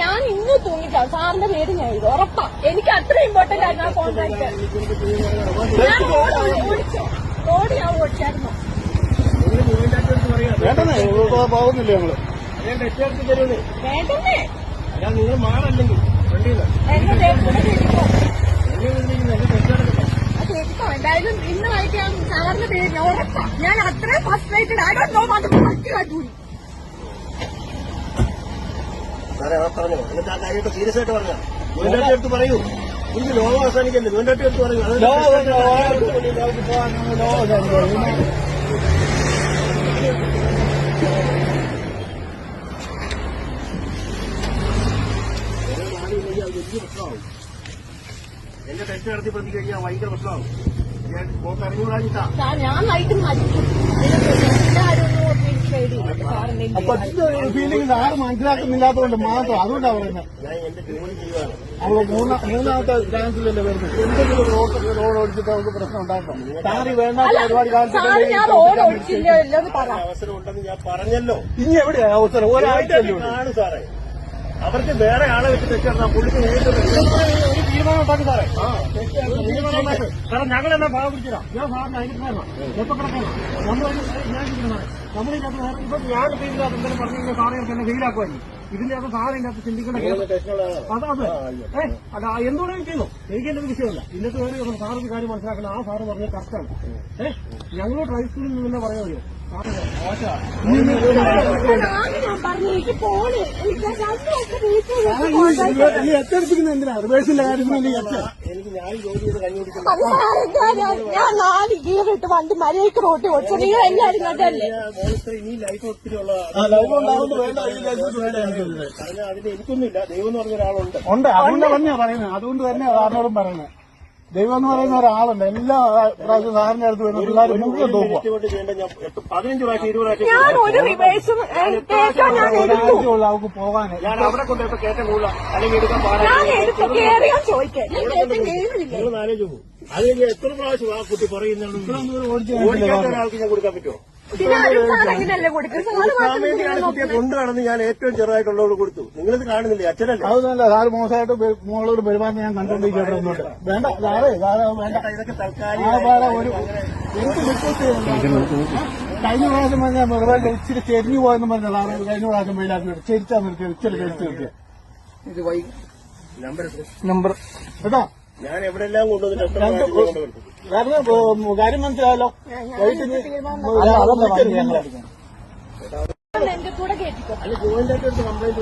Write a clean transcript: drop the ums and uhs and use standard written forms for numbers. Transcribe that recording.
ഞാൻ ഇന്ന് തൂങ്ങിട്ടാ സാറിന്റെ പേര് ഞാൻ ഇത് ഉറപ്പാ. എനിക്ക് അത്ര ഇമ്പോർട്ടന്റ് ആയിരുന്നു ആ കോൺട്രാക്ട്. ഞാൻ ഓടിച്ചോ, റോഡ് ഞാൻ ഓടിച്ചായിരുന്നു. പോകുന്നില്ല ഞങ്ങള് വേണ്ടേ നിങ്ങൾ മാറല്ലെങ്കിൽ എന്റെ കേൾക്കോ. എന്തായാലും ഇന്ന് വൈകിട്ട് ഞാൻ സാറിന്റെ പേര് ഞാൻ ഉറപ്പാ. ഞാൻ അത്രയും frustrated. I don't know what to do. സാറേ പറഞ്ഞോ, എന്നിട്ട് ആ കാര്യമായിട്ട് സീരിയസ് ആയിട്ട് പറഞ്ഞ ഗവൺമെന്റ് എടുത്ത് പറയൂ. എനിക്ക് ലോകം അവസാനിക്കല്ലേ, ഗവൺമെന്റ് എടുത്ത് പറയൂ. വലിയ പ്രശ്നമാവും. എന്റെ ടെസ്റ്റ് നടത്തി പ്രതി കഴിഞ്ഞാൽ ഭയങ്കര പ്രശ്നമാവും. ഞാൻ പോക്ക് അറിഞ്ഞൂടാഞ്ഞിട്ടാ ഞാൻ നൈറ്റ് മരിക്കും. ഫീലിംഗ് സാറ് മനസ്സിലാക്കുന്നില്ലാത്തതുകൊണ്ട് മാത്രം, അതുകൊണ്ടാണ് പറയുന്നത്. ഞാൻ എന്റെ ജോലി ചെയ്യുവാണ്. അവള് മൂന്നാമത്തെ ചാൻസിലല്ലേ വരുന്നത്. എന്തെങ്കിലും റോഡ് ഓടിച്ചിട്ട് അവർക്ക് പ്രശ്നം ഉണ്ടാക്കണം. സാറി വേണ്ട ഒരുപാട് കാലത്ത് അവസരം ഉണ്ടെന്ന് ഞാൻ പറഞ്ഞല്ലോ. ഇനി എവിടെയാ അവസരം? ഒരാഴ്ച ആണ് സാറേ. അവർക്ക് വേറെ ആളെ വെച്ച് തെറ്റാണ്. പുള്ളിക്ക് നേരിട്ട് ഒരു തീരുമാനം ഉണ്ടാക്കി സാറേ. കാരണം ഞങ്ങളെന്നാ ഭാഗം പിടിച്ചതാ. ഞാൻ സാറിന് അയച്ചിട്ടാണ് എപ്പോ കിടക്കണം. നമ്മളിതിനകത്ത് ഇപ്പൊ ഞാൻ ഫെയിലാക്കും എന്തെങ്കിലും പറഞ്ഞു കഴിഞ്ഞാൽ സാറേ എന്നെ ഫെയിലാക്കുമായിരിക്കും. ഇതിന്റെ അത് സാറ് ഇതിനകത്ത് ചിന്തിക്കേണ്ട അതെ അല്ല എന്തുകൊണ്ടും ചെയ്യുന്നു. എനിക്ക് എന്റെ വിഷയമല്ല. ഇന്നത്തെ വേറെ സാറിന് കാര്യം മനസ്സിലാക്കണം. ആ സാറ് പറഞ്ഞ കറക്റ്റാണ്. ഞങ്ങൾ ട്രൈ സ്കൂളിൽ നിന്ന് തന്നെ പറയാൻ മതിയോ? എത്തിയെടുപ്പിക്കുന്ന എന്തിനാ? റിവേഴ്സിന്റെ കാര്യത്തിന് എനിക്ക് ഞാൻ ജോലി ചെയ്ത് കണ്ടുപിടിക്കുന്നത്. ഞാൻ 4 ഗിയറിട്ട് വണ്ടി മര്യാദക്ക് റോട്ടി ഓടിച്ചു. നിങ്ങൾ എല്ലാവരും കണ്ടല്ലേ? ഇനി ലൈഫ് ഒത്തിരി ഉള്ളതാണ്. അതിന് എനിക്കൊന്നുമില്ല. ദൈവം എന്ന് പറഞ്ഞ ഒരാളുണ്ട്. അതുകൊണ്ട് തന്നെയാ പറയുന്നത്. അതുകൊണ്ട് തന്നെ സാറിനോടും പറയുന്നത്. ദൈവം എന്ന് പറയുന്ന ഒരാളുണ്ട്. എല്ലാ പ്രാവശ്യം സാറിന്റെ അടുത്ത് വരുന്ന പിള്ളേർ മുഴുവൻ തോക്കുക. 15 പ്രാവശ്യം 20 പ്രാവശ്യം ഒരാഴ്ചയുള്ള അവർക്ക് പോകാൻ ഞാൻ അവിടെ കൊണ്ടുപോയി കയറ്റം കൂടുതൽ അല്ലെങ്കിൽ എടുക്കാൻ പാടില്ല. നിങ്ങൾ ആലോചിച്ചു പോകും. അത് കഴിഞ്ഞാൽ എത്ര പ്രാവശ്യം ആ കുട്ടി പറയുന്നുണ്ട്. ഓടിക്കാത്ത ഒരാൾക്ക് ഞാൻ കൊടുക്കാൻ പറ്റുമോ? കൊടുക്കാൻ വേണ്ടിയാണ് കുട്ടിയെ കൊണ്ടു നടന്ന് ഞാൻ ഏറ്റവും ചെറുതായിട്ടുള്ളവരോട് കൊടുത്തു. നിങ്ങളിത് കാണുന്നില്ലേ? അച്ഛനല്ലേ? അതൊന്നല്ല സാറ് മോശമായിട്ട് മോളോട് പെരുമാറി ഞാൻ കണ്ടോണ്ടിരിക്കുന്നുണ്ട്. വേണ്ട സാറേ വേണ്ട. ഇതൊക്കെ തൽക്കാലം ഒരു എന്ത് റിക്വസ്റ്റ് കഴിഞ്ഞ പ്രാവശ്യം പറഞ്ഞാൽ വെറുതെ ഇച്ചിരി ചെരിഞ്ഞു പോയെന്ന് പറഞ്ഞ സാറ് കഴിഞ്ഞ പ്രാവശ്യം വെയിലാക്കി ചെരിച്ചാൽ നിർത്തി ഇച്ചിരി ചെരിച്ച് നിർത്തിയ നമ്പർ കേട്ടോ. ഞാൻ എവിടെല്ലാം കൊണ്ടുവന്നിട്ട് കാര്യം മനസ്സിലായല്ലോ. എന്റെ കൂടെ കേട്ടിക്കോ. അല്ല ജോയിന്റ് ആയിട്ട് കംപ്ലൈന്റ്